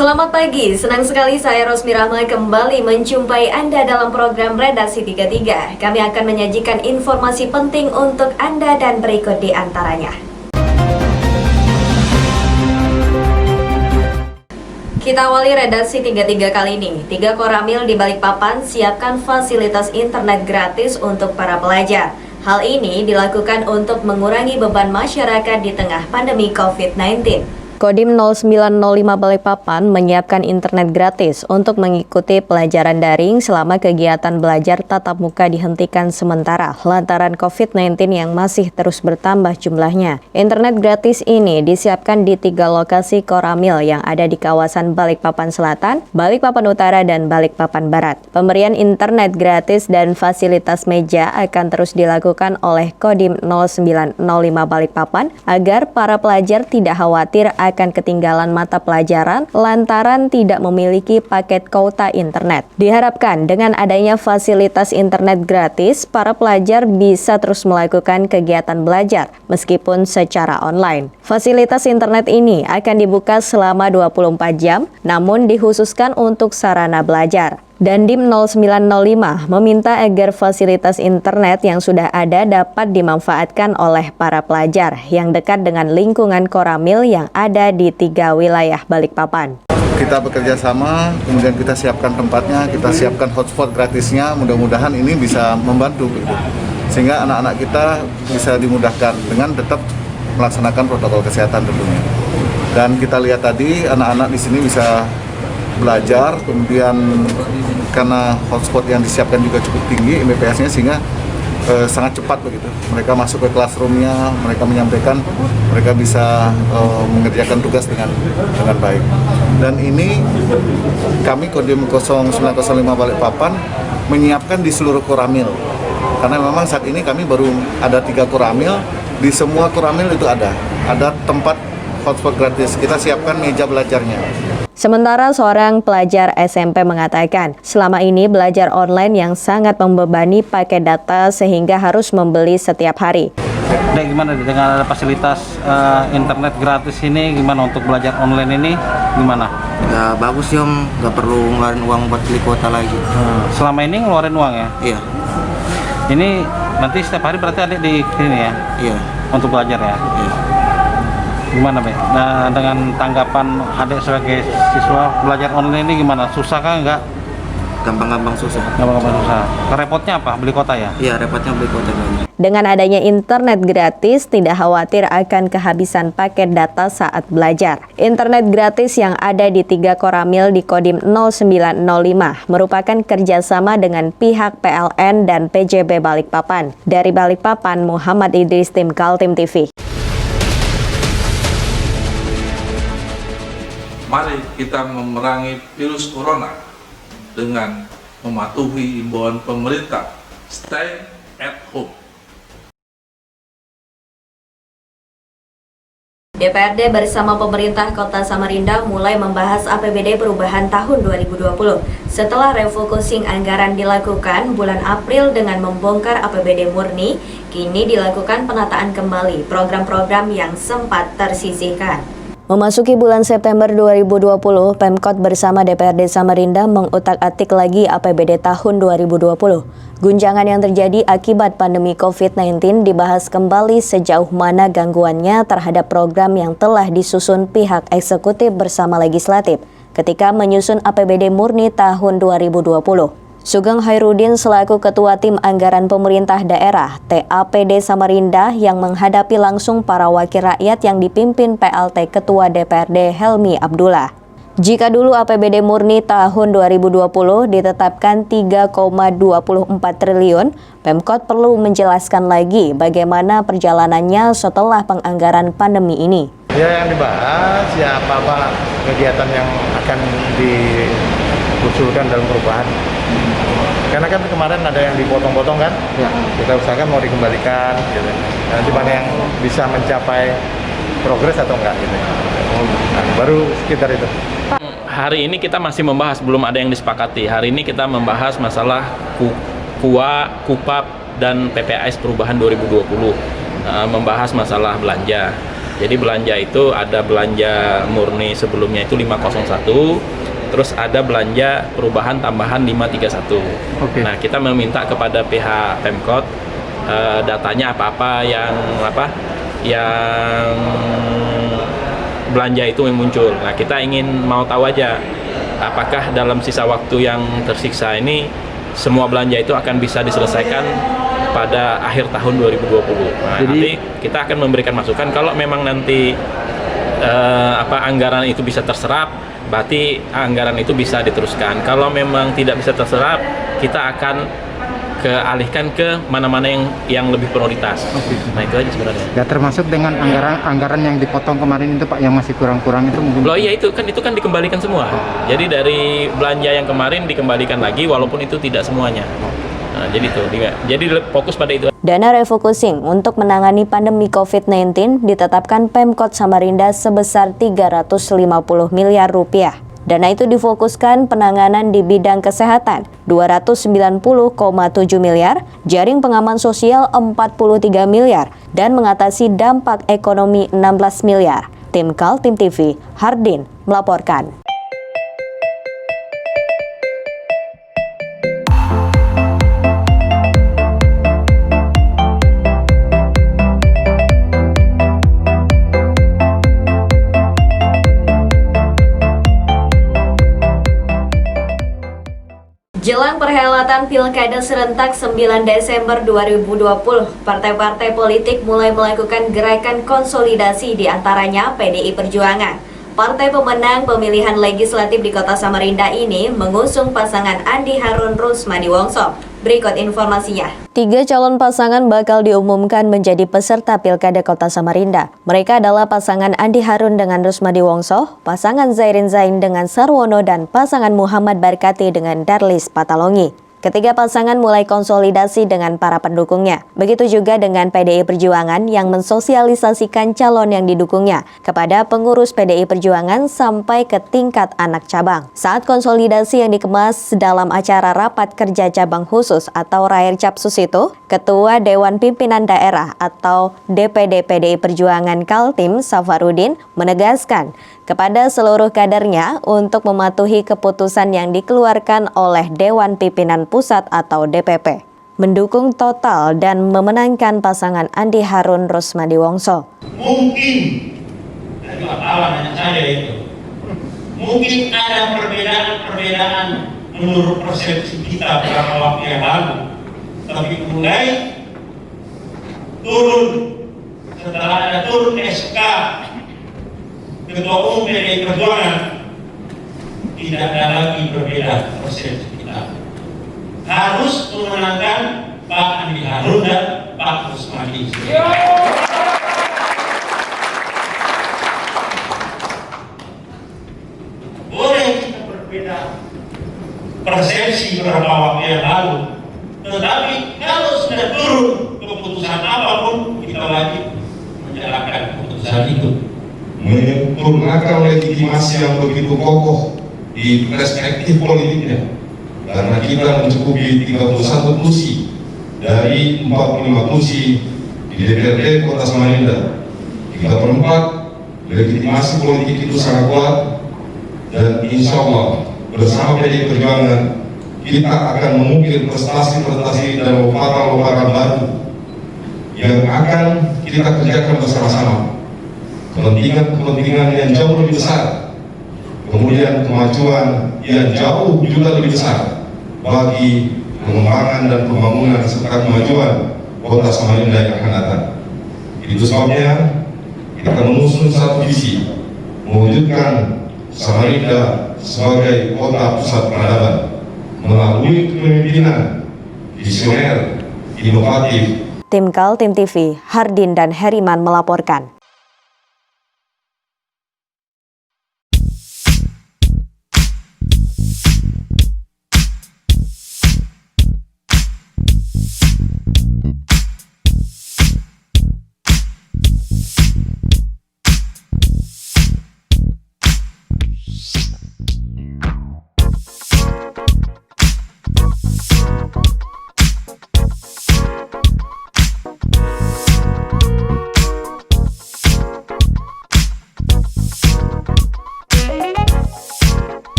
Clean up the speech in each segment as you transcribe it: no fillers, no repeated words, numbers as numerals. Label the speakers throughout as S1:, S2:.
S1: Selamat pagi, senang sekali saya Rosmi Rahma kembali menjumpai Anda dalam program Redaksi 33. Kami akan menyajikan informasi penting untuk Anda dan berikut di antaranya. Kita awali Redaksi 33 kali ini. 3 Koramil di Balikpapan siapkan fasilitas internet gratis untuk para pelajar. Hal ini dilakukan untuk mengurangi beban masyarakat di tengah pandemi COVID-19. Kodim 0905 Balikpapan menyiapkan internet gratis untuk mengikuti pelajaran daring selama kegiatan belajar tatap muka dihentikan sementara lantaran COVID-19 yang masih terus bertambah jumlahnya. Internet gratis ini disiapkan di 3 lokasi Koramil yang ada di kawasan Balikpapan Selatan, Balikpapan Utara, dan Balikpapan Barat. Pemberian internet gratis dan fasilitas meja akan terus dilakukan oleh Kodim 0905 Balikpapan agar para pelajar tidak khawatir akan ketinggalan mata pelajaran lantaran tidak memiliki paket kuota internet. Diharapkan dengan adanya fasilitas internet gratis, para pelajar bisa terus melakukan kegiatan belajar meskipun secara online. Fasilitas internet ini akan dibuka selama 24 jam, namun dikhususkan untuk sarana belajar. Dandim 0905 meminta agar fasilitas internet yang sudah ada dapat dimanfaatkan oleh para pelajar yang dekat dengan lingkungan Koramil yang ada di 3 wilayah Balikpapan.
S2: Kita bekerja sama, kemudian kita siapkan tempatnya, kita siapkan hotspot gratisnya, mudah-mudahan ini bisa membantu gitu. Sehingga anak-anak kita bisa dimudahkan dengan tetap melaksanakan protokol kesehatan tentunya. Dan kita lihat tadi anak-anak di sini bisa belajar, kemudian karena hotspot yang disiapkan juga cukup tinggi Mbps-nya sehingga sangat cepat begitu. Mereka masuk ke classroom-nya, mereka menyampaikan, mereka bisa mengerjakan tugas dengan baik. Dan ini kami Kodim 0905 Balikpapan menyiapkan di seluruh Koramil. Karena memang saat ini kami baru ada 3 Koramil, di semua Koramil itu ada tempat hotspot gratis. Kita siapkan meja belajarnya.
S1: Sementara seorang pelajar SMP mengatakan, selama ini belajar online yang sangat membebani pakai data sehingga harus membeli setiap hari.
S3: Dan gimana dengan fasilitas internet gratis ini, gimana untuk belajar online ini, gimana?
S4: Ya bagus sih Om, nggak perlu ngeluarin uang buat beli kuota lagi.
S3: Selama ini ngeluarin uang ya?
S4: Iya.
S3: Ini nanti setiap hari berarti adik di sini ya?
S4: Iya.
S3: Untuk belajar ya?
S4: Iya.
S3: Gimana Be? Nah, dengan tanggapan adik sebagai siswa belajar online ini gimana? Susah kan enggak?
S4: Gampang-gampang susah.
S3: Gampang-gampang susah. Repotnya apa? Beli kuota ya?
S4: Iya, repotnya beli kuota lagi.
S1: Dengan adanya internet gratis, tidak khawatir akan kehabisan paket data saat belajar. Internet gratis yang ada di 3 Koramil di Kodim 0905 merupakan kerjasama dengan pihak PLN dan PJB Balikpapan. Dari Balikpapan, Muhammad Idris, Tim Kaltim TV.
S5: Mari kita memerangi virus corona dengan mematuhi imbauan pemerintah, stay at home.
S1: DPRD bersama pemerintah Kota Samarinda mulai membahas APBD perubahan tahun 2020. Setelah refocusing anggaran dilakukan bulan April dengan membongkar APBD murni, kini dilakukan penataan kembali program-program yang sempat tersisihkan. Memasuki bulan September 2020, Pemkot bersama DPRD Samarinda mengutak-atik lagi APBD tahun 2020. Guncangan yang terjadi akibat pandemi COVID-19 dibahas kembali sejauh mana gangguannya terhadap program yang telah disusun pihak eksekutif bersama legislatif ketika menyusun APBD murni tahun 2020. Sugeng Hairudin selaku Ketua Tim Anggaran Pemerintah Daerah TAPD Samarinda yang menghadapi langsung para wakil rakyat yang dipimpin PLT Ketua DPRD Helmi Abdullah. Jika dulu APBD murni tahun 2020 ditetapkan 3,24 triliun, Pemkot perlu menjelaskan lagi bagaimana perjalanannya setelah penganggaran pandemi ini.
S6: Ya, yang dibahas ya apa kegiatan yang akan diusulkan dalam perubahan. Karena kan kemarin ada yang dipotong-potong kan, ya. Kita usahakan mau dikembalikan, gitu. Nanti mana yang bisa mencapai progres atau enggak, gitu. Nah, baru sekitar itu.
S7: Hari ini kita masih membahas, belum ada yang disepakati. Hari ini kita membahas masalah KUA, KUPAP, dan PPAS perubahan 2020, membahas masalah belanja. Jadi belanja itu ada belanja murni sebelumnya itu 501, terus ada belanja perubahan tambahan 531. Nah, kita meminta kepada pihak Pemkot datanya apa-apa yang belanja itu yang muncul. Nah, kita ingin mau tahu aja apakah dalam sisa waktu yang tersiksa ini semua belanja itu akan bisa diselesaikan pada akhir tahun 2020. Nah, nanti kita akan memberikan masukan kalau memang nanti anggaran itu bisa terserap, berarti anggaran itu bisa diteruskan. Kalau memang tidak bisa terserap, kita akan alihkan ke mana-mana yang lebih prioritas. Nah, itu aja sebenarnya.
S8: Ya, termasuk dengan anggaran yang dipotong kemarin itu Pak, yang masih kurang-kurang itu mungkin.
S7: Loh iya, itu kan dikembalikan semua. Jadi dari belanja yang kemarin dikembalikan lagi walaupun itu tidak semuanya. Nah, jadi fokus pada itu.
S1: Dana refocusing untuk menangani pandemi COVID-19 ditetapkan Pemkot Samarinda sebesar 350 miliar rupiah. Dana itu difokuskan penanganan di bidang kesehatan 290,7 miliar, jaring pengaman sosial 43 miliar, dan mengatasi dampak ekonomi 16 miliar. Tim Kaltim TV, Hardin melaporkan. Jelang perhelatan Pilkada serentak 9 Desember 2020, partai-partai politik mulai melakukan gerakan konsolidasi di antaranya PDI Perjuangan. Partai pemenang pemilihan legislatif di Kota Samarinda ini mengusung pasangan Andi Harun Rusmadi Wongso. Berikut informasinya. 3 calon pasangan bakal diumumkan menjadi peserta Pilkada Kota Samarinda. Mereka adalah pasangan Andi Harun dengan Rusmadi Wongso, pasangan Zairin Zain dengan Sarwono, dan pasangan Muhammad Barkati dengan Darlis Patalongi. Ketiga pasangan mulai konsolidasi dengan para pendukungnya. Begitu juga dengan PDI Perjuangan yang mensosialisasikan calon yang didukungnya kepada pengurus PDI Perjuangan sampai ke tingkat anak cabang. Saat konsolidasi yang dikemas dalam acara rapat kerja cabang khusus atau Rayer Capsus itu, Ketua Dewan Pimpinan Daerah atau DPD PDI Perjuangan Kaltim Safarudin menegaskan kepada seluruh kadernya untuk mematuhi keputusan yang dikeluarkan oleh Dewan Pimpinan Pusat atau DPP, mendukung total dan memenangkan pasangan Andi Harun Rusmadi Wongso.
S9: Mungkin, dari wartawan saya itu, mungkin ada perbedaan menurut persepsi kita beberapa waktu yang lalu, tapi mulai turun, setelah ada turun SK Ketua Umum PDI Perjuangan, tidak ada lagi berbeda persepsi kita. Harus memenangkan Pak Andi Harun dan Pak Rusmadi. Boleh kita berbeda persepsi beberapa waktu yang lalu, tetapi kalau sudah turun keputusan apapun, kita wajib menjalankan keputusan itu.
S10: Menyempurnakan legitimasi yang begitu kokoh di perspektif politiknya, karena kita mencukupi 31 kursi dari 45 kursi di DPRD Kota Samarinda. 3/4 legitimasi politik itu sangat kuat, dan insya Allah bersama PDI Perjuangan kita akan mengukir prestasi-prestasi dan lompatan-lompatan baru yang akan kita kerjakan bersama-sama. Kepentingan yang jauh lebih besar, kemudian kemajuan yang jauh juga lebih besar bagi pengembangan dan pembangunan serta kemajuan Kota Samarinda yang akan datang. Itu sebabnya kita akan mengusung satu visi, mewujudkan Samarinda sebagai kota pusat peradaban melalui kepemimpinan visioner, inovatif.
S1: Tim Kaltim TV, Hardin dan Heriman melaporkan.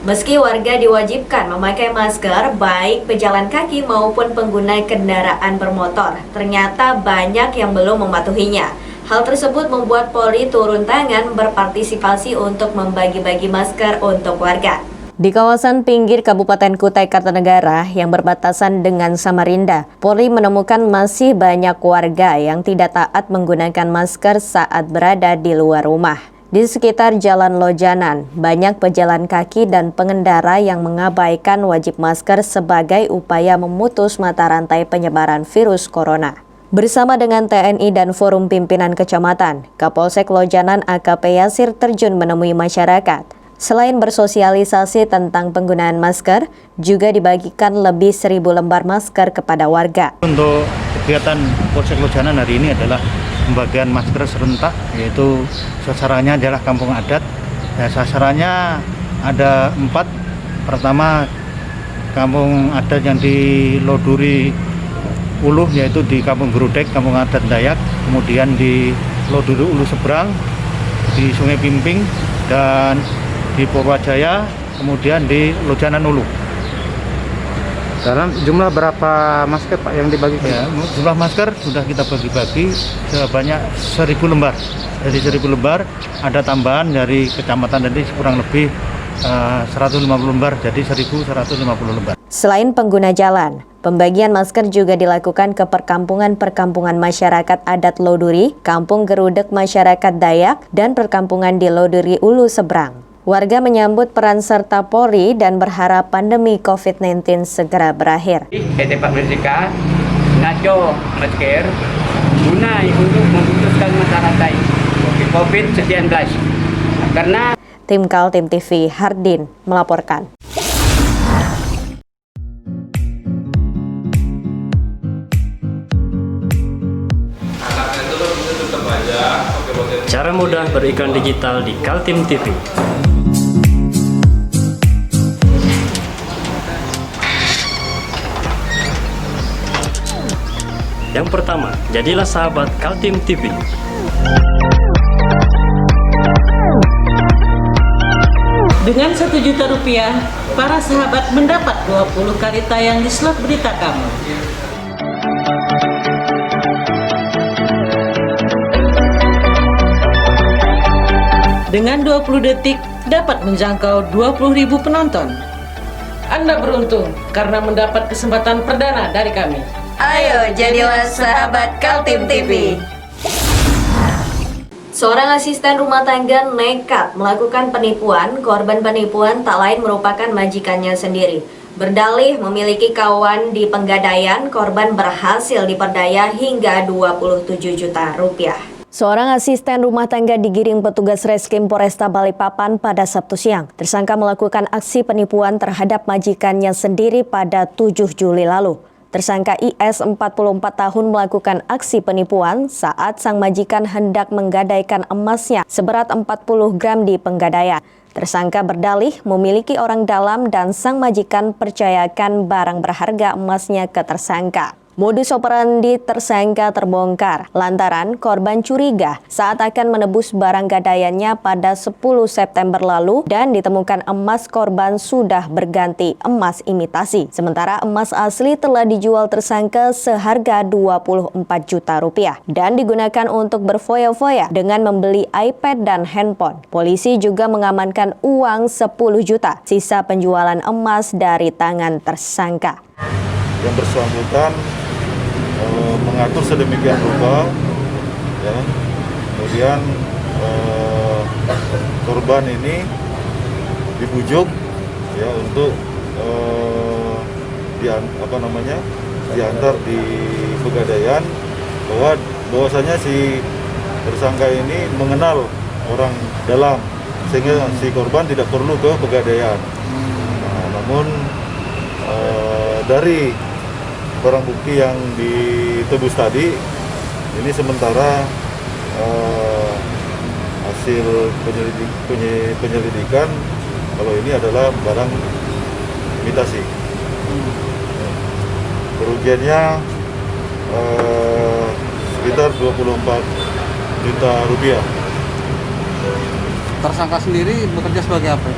S1: Meski warga diwajibkan memakai masker, baik pejalan kaki maupun pengguna kendaraan bermotor, ternyata banyak yang belum mematuhinya. Hal tersebut membuat Polri turun tangan berpartisipasi untuk membagi-bagi masker untuk warga. Di kawasan pinggir Kabupaten Kutai Kartanegara yang berbatasan dengan Samarinda, Polri menemukan masih banyak warga yang tidak taat menggunakan masker saat berada di luar rumah. Di sekitar Jalan Lojanan, banyak pejalan kaki dan pengendara yang mengabaikan wajib masker sebagai upaya memutus mata rantai penyebaran virus corona. Bersama dengan TNI dan Forum Pimpinan Kecamatan, Kapolsek Lojanan AKP Yasir terjun menemui masyarakat. Selain bersosialisasi tentang penggunaan masker, juga dibagikan lebih 1.000 lembar masker kepada warga.
S8: Untuk kegiatan Polsek Lojanan hari ini adalah pembagian masker serentak, yaitu sasarannya adalah kampung adat. Ya, sasarannya ada 4. Pertama, kampung adat yang di Loduri Uluh, yaitu di Kampung Grudek, kampung adat Dayak. Kemudian di Loduri Ulu Seberang, di Sungai Pimping, dan di Purwajaya, kemudian di Lojanan Ulu.
S6: Dalam jumlah berapa masker Pak yang dibagikan?
S8: Ya, jumlah masker sudah kita bagi-bagi sebanyak 1.000 lembar. Dari 1.000 lembar ada tambahan dari kecamatan tadi kurang lebih 150 lembar, jadi 1.150 lembar.
S1: Selain pengguna jalan, pembagian masker juga dilakukan ke perkampungan-perkampungan masyarakat adat Loduri, Kampung Gerudek Masyarakat Dayak, dan perkampungan di Loduri Ulu Seberang. Warga menyambut peran serta Polri dan berharap pandemi COVID-19 segera berakhir.
S11: PT Pak Merdeka ngaco masker guna untuk memutuskan mata rantai COVID-19 karena
S1: Tim Kaltim TV Hardin melaporkan.
S12: Cara mudah beriklan digital di Kaltim TV. Yang pertama, jadilah sahabat Kaltim TV.
S13: Dengan Rp1 juta, para sahabat mendapat 20 kali tayang di slot berita kamu. Dengan 20 detik dapat menjangkau 20.000 penonton. Anda beruntung karena mendapat kesempatan perdana dari kami.
S1: Ayo jadilah sahabat Kaltim TV. Seorang asisten rumah tangga nekat melakukan penipuan. Korban penipuan tak lain merupakan majikannya sendiri. Berdalih memiliki kawan di Penggadaian, korban berhasil diperdaya hingga Rp27 juta. Seorang asisten rumah tangga digiring petugas Reskrim Polresta Balikpapan pada Sabtu siang. Tersangka melakukan aksi penipuan terhadap majikannya sendiri pada 7 Juli lalu. Tersangka IS 44 tahun melakukan aksi penipuan saat sang majikan hendak menggadaikan emasnya seberat 40 gram di Penggadaian. Tersangka berdalih memiliki orang dalam dan sang majikan percayakan barang berharga emasnya ke tersangka. Modus operandi tersangka terbongkar lantaran korban curiga saat akan menebus barang gadaiannya pada 10 September lalu dan ditemukan emas korban sudah berganti emas imitasi. Sementara emas asli telah dijual tersangka seharga Rp24 juta dan digunakan untuk berfoya-foya dengan membeli iPad dan handphone. Polisi juga mengamankan uang 10 juta sisa penjualan emas dari tangan tersangka.
S2: Yang bersangkutan mengatur sedemikian rupa, ya. Kemudian korban ini dibujuk, ya, untuk diantar di Pegadaian, bahwasanya si tersangka ini mengenal orang dalam sehingga si korban tidak perlu ke Pegadaian. Namun dari barang bukti yang ditebus tadi, ini sementara hasil penyelidikan kalau ini adalah barang imitasi. Kerugiannya sekitar Rp24 juta.
S3: Tersangka sendiri bekerja sebagai apa?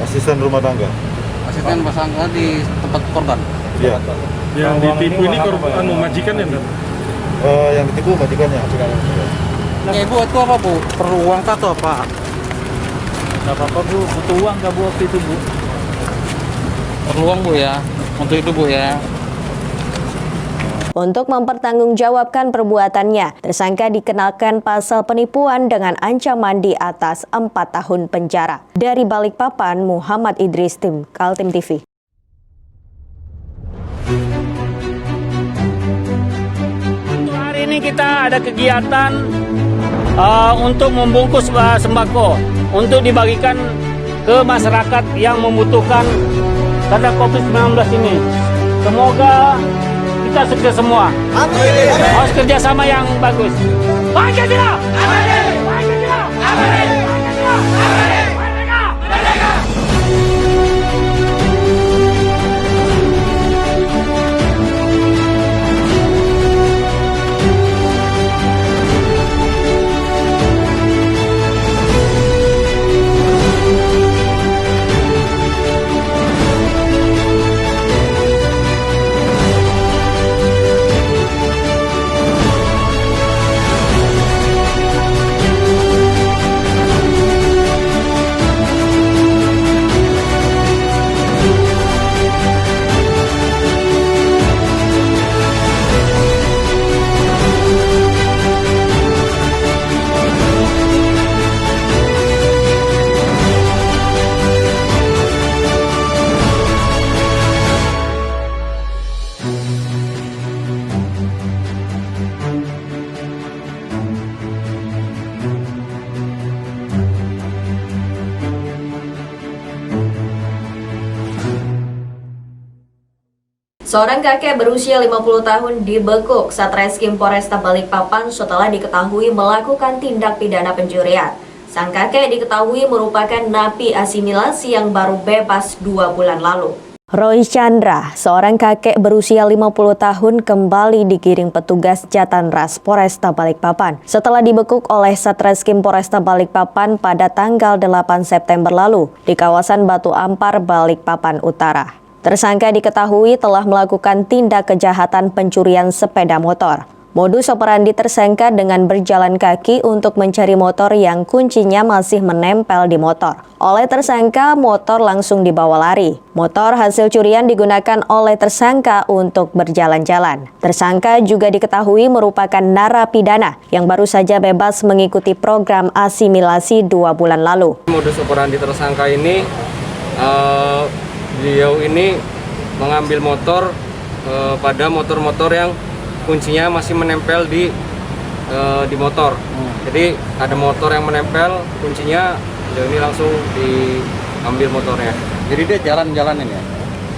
S2: Asisten rumah tangga.
S3: Asisten rumah tangga di tempat korban.
S2: Iya.
S14: Yang ditipu ini korban majikan ya, Mbak?
S2: Yang ditipu majikannya.
S3: Ibu itu apa Bu? Perlu uang atau apa?
S14: Nggak apa-apa Bu, butuh uang nggak Bu waktu itu Bu?
S3: Perlu uang Bu ya, untuk itu Bu ya.
S1: Untuk mempertanggungjawabkan perbuatannya, tersangka dikenakan pasal penipuan dengan ancaman di atas 4 tahun penjara. Dari Balikpapan, Muhammad Idris, tim Kaltim TV.
S11: Untuk hari ini kita ada kegiatan untuk membungkus sembako untuk dibagikan ke masyarakat yang membutuhkan karena COVID-19 ini. Semoga kita sukses semua. Amin. Harus kerjasama yang bagus. Pancasila! Amin. Pancasila! Amin. Pancasila! Amin. Merdeka! Merdeka!
S1: Seorang kakek berusia 50 tahun dibekuk Satreskrim Polresta Balikpapan setelah diketahui melakukan tindak pidana pencurian. Sang kakek diketahui merupakan napi asimilasi yang baru bebas 2 bulan lalu. Roy Chandra, seorang kakek berusia 50 tahun kembali digiring petugas Jatanras Polresta Balikpapan setelah dibekuk oleh Satreskrim Polresta Balikpapan pada tanggal 8 September lalu di kawasan Batu Ampar, Balikpapan Utara. Tersangka diketahui telah melakukan tindak kejahatan pencurian sepeda motor. Modus operandi tersangka dengan berjalan kaki untuk mencari motor yang kuncinya masih menempel di motor. Oleh tersangka, motor langsung dibawa lari. Motor hasil curian digunakan oleh tersangka untuk berjalan-jalan. Tersangka juga diketahui merupakan narapidana yang baru saja bebas mengikuti program asimilasi 2 bulan lalu.
S15: Modus operandi tersangka ini, beliau ini mengambil motor pada motor-motor yang kuncinya masih menempel di motor. Jadi ada motor yang menempel kuncinya, beliau ini langsung diambil motornya.
S3: Jadi dia jalan-jalanin ya?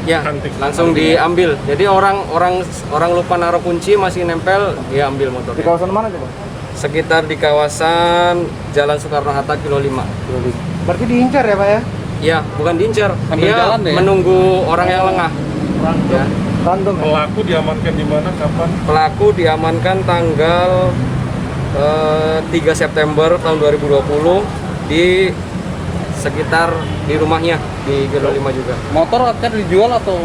S15: Ya, langsung diambil. Jadi orang lupa naruh kunci masih nempel, dia ambil motornya.
S3: Di kawasan mana coba?
S15: Sekitar di kawasan Jalan Soekarno-Hatta Kilo 5.
S3: Berarti diincar ya Pak ya?
S15: Ya, bukan diincar.
S3: Sambil
S15: dia
S3: jalan deh ya?
S15: Menunggu orang yang lengah. Ya.
S14: Pelaku diamankan di mana, kapan?
S15: Pelaku diamankan tanggal 3 September tahun 2020 di sekitar di rumahnya di Kilo 5 juga.
S3: Motor akan dijual atau?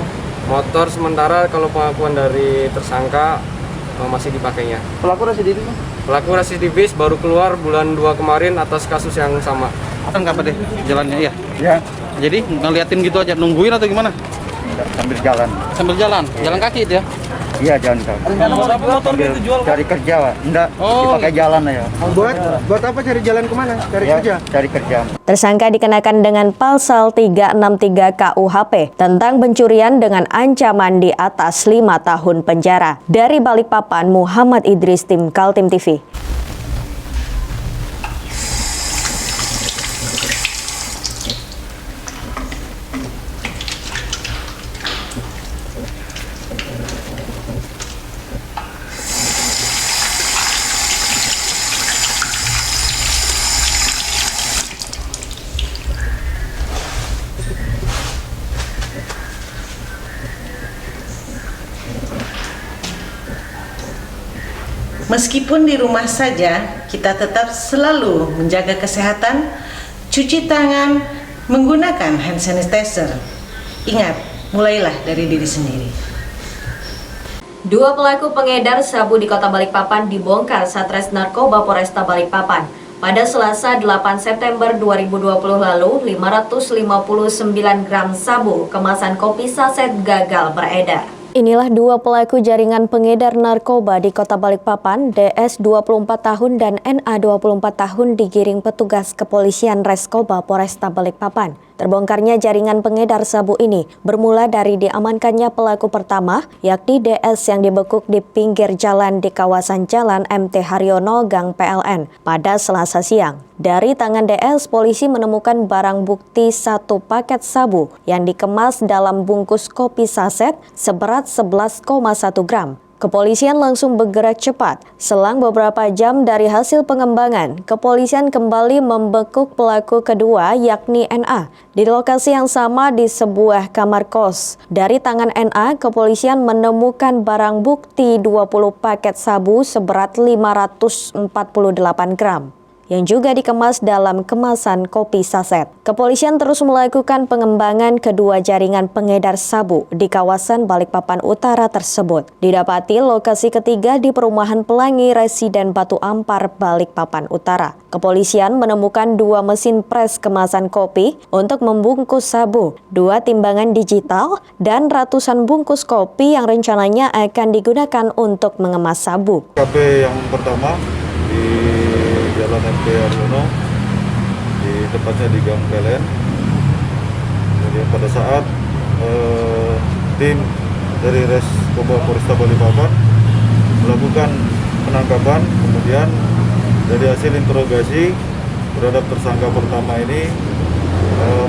S15: Motor sementara kalau pengakuan dari tersangka masih dipakainya.
S3: Pelaku residivis?
S15: Pelaku residivis baru keluar bulan 2 kemarin atas kasus yang sama.
S3: Kan kapan deh jalannya ya? Ya. Jadi ngeliatin gitu aja, nungguin atau gimana?
S16: Sambil jalan.
S3: Sambil jalan? Jalan kaki itu ya?
S16: Iya, jalan kaki.
S3: Motor itu jual
S16: cari kerja, Pak. Enggak, dipakai jalan aja.
S3: Buat apa cari jalan kemana? Cari kerja?
S16: Cari kerja.
S1: Tersangka dikenakan dengan pasal 363 KUHP tentang pencurian dengan ancaman di atas 5 tahun penjara. Dari Balikpapan, Muhammad Idris, tim Kaltim TV.
S13: Meskipun di rumah saja, kita tetap selalu menjaga kesehatan, cuci tangan, menggunakan hand sanitizer. Ingat, mulailah dari diri sendiri.
S1: Dua pelaku pengedar sabu di Kota Balikpapan dibongkar Satres Narkoba Polresta Balikpapan. Pada Selasa 8 September 2020 lalu, 559 gram sabu kemasan kopi saset gagal beredar. Inilah dua pelaku jaringan pengedar narkoba di Kota Balikpapan, DS 24 tahun dan NA 24 tahun digiring petugas kepolisian Reskoba Polresta Balikpapan. Terbongkarnya jaringan pengedar sabu ini bermula dari diamankannya pelaku pertama, yakni DS yang dibekuk di pinggir jalan di kawasan Jalan MT Haryono Gang PLN pada Selasa siang. Dari tangan DS, polisi menemukan barang bukti 1 paket sabu yang dikemas dalam bungkus kopi saset seberat 11,1 gram. Kepolisian langsung bergerak cepat. Selang beberapa jam dari hasil pengembangan, kepolisian kembali membekuk pelaku kedua yakni NA di lokasi yang sama di sebuah kamar kos. Dari tangan NA, kepolisian menemukan barang bukti 20 paket sabu seberat 548 gram yang juga dikemas dalam kemasan kopi saset. Kepolisian terus melakukan pengembangan kedua jaringan pengedar sabu di kawasan Balikpapan Utara tersebut. Didapati lokasi ketiga di Perumahan Pelangi Residen Batu Ampar, Balikpapan Utara. Kepolisian menemukan 2 mesin pres kemasan kopi untuk membungkus sabu, 2 timbangan digital, dan ratusan bungkus kopi yang rencananya akan digunakan untuk mengemas sabu.
S6: TKP yang pertama di Jalan MT Haryono, di tepatnya di Gang PLN. Kemudian pada saat tim dari Reskoba Polresta Balikpapan melakukan penangkapan, kemudian dari hasil interogasi terhadap tersangka pertama ini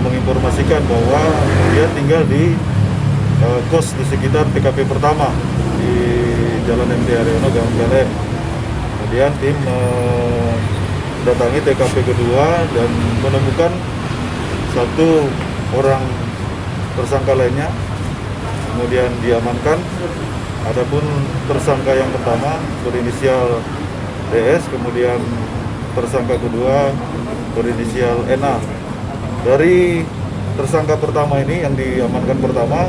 S6: menginformasikan bahwa dia tinggal di kos di sekitar TKP pertama di Jalan MT Haryono Gang PLN. Kemudian tim datangi TKP kedua dan menemukan 1 orang tersangka lainnya, kemudian diamankan. Adapun tersangka yang pertama berinisial DS, kemudian tersangka kedua berinisial NA. Dari tersangka pertama ini yang diamankan pertama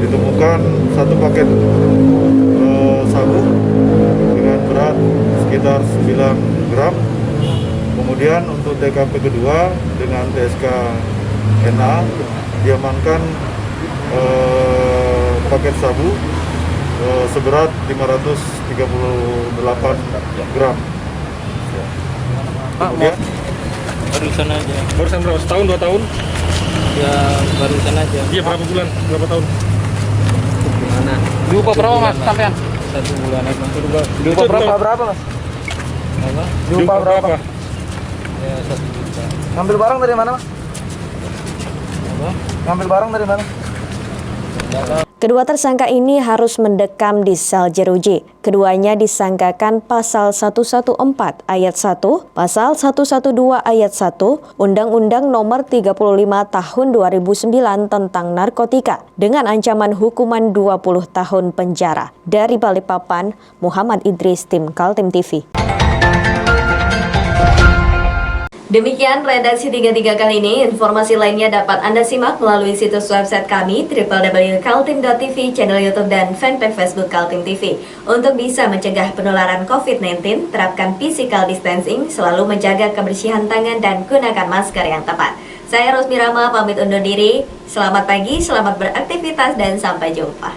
S6: ditemukan 1 paket sabu dengan berat sekitar 9 gram. Kemudian untuk TKP kedua dengan TSK NA diamankan paket sabu seberat 538 gram. Kemudian
S15: Barusan aja.
S3: Barusan berapa? Setahun, 2 tahun?
S15: Ya barusan aja.
S3: Iya, berapa bulan? Berapa tahun?
S15: Gimana?
S3: Diupah berapa mas sampean?
S15: 1 bulan aja.
S3: Diupah berapa mas?
S15: Apa?
S3: Diupah berapa?
S15: Ya 1 juta.
S16: Ngambil barang dari mana, Mas?
S15: Apa?
S16: Ngambil barang dari mana?
S1: Kedua tersangka ini harus mendekam di sel jeruji. Keduanya disangkakan pasal 114 ayat 1, pasal 112 ayat 1, Undang-Undang Nomor 35 Tahun 2009 tentang narkotika dengan ancaman hukuman 20 tahun penjara. Dari Balikpapan, Muhammad Idris, tim Kaltim TV. Demikian redaksi 33 kali ini. Informasi lainnya dapat Anda simak melalui situs website kami www.kaltim.tv, channel YouTube dan fanpage Facebook Kaltim TV. Untuk bisa mencegah penularan COVID-19, terapkan physical distancing, selalu menjaga kebersihan tangan dan gunakan masker yang tepat. Saya Rosmi Rama pamit undur diri. Selamat pagi, selamat beraktivitas dan sampai jumpa.